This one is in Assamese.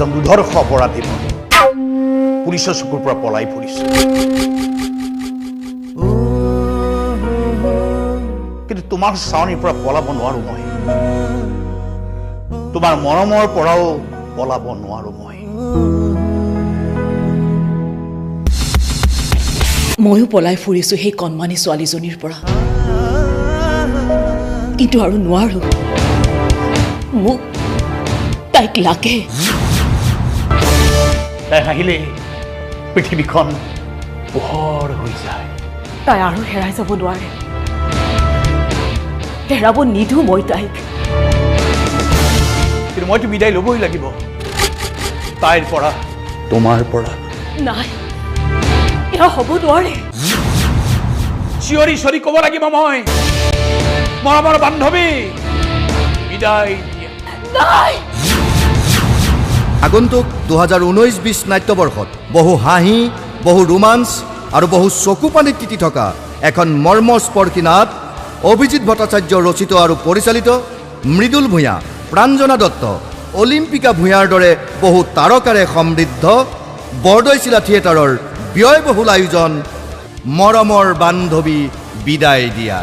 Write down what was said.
এজন দুৰ্ধৰ্ষ অপৰাধী পুলিচৰ চকুৰ পৰা পলাই ফুৰিছো কিন্তু তোমাৰ চাৱনিৰ পৰা পলাব নোৱাৰো মই তোমাৰ মৰমৰ পৰাও পলাব নোৱাৰো মই ময়ো পলাই ফুৰিছো সেই কণমানি ছোৱালীজনীৰ পৰা কিন্তু আৰু নোৱাৰো মোক তাইক লাগে তাই হাঁহিলে পৃথিৱীখন পোহৰ হৈ যায় তাই আৰু হেৰাই যাব নোৱাৰে হেৰাব নিদো মই তাইক কিন্তু মইতো বিদায় ল'বই লাগিব তাইৰ পৰা তোমাৰ পৰা নাই এয়া হ'ব নোৱাৰে চিঞৰি চিঞৰি ক'ব লাগিব মই মৰমৰ বান্ধৱী বিদায় নাই আগন্তুক 2019-20 নাট্যবৰ্ষত বহু হাঁহি বহু ৰোমাঞ্চ আৰু বহু চকু পানীত তিতি থকা এখন মৰ্মস্পৰ্শী নাট অভিজিৎ ভট্টাচাৰ্য ৰচিত আৰু পৰিচালিত মৃদুল ভূঞা প্ৰাঞ্জনা দত্ত অলিম্পিকা ভূঞাৰ দৰে বহু তাৰকাৰে সমৃদ্ধ বৰদৈচিলা থিয়েটাৰৰ ব্যয়বহুল আয়োজন মৰমৰ বান্ধৱী বিদায় দিয়া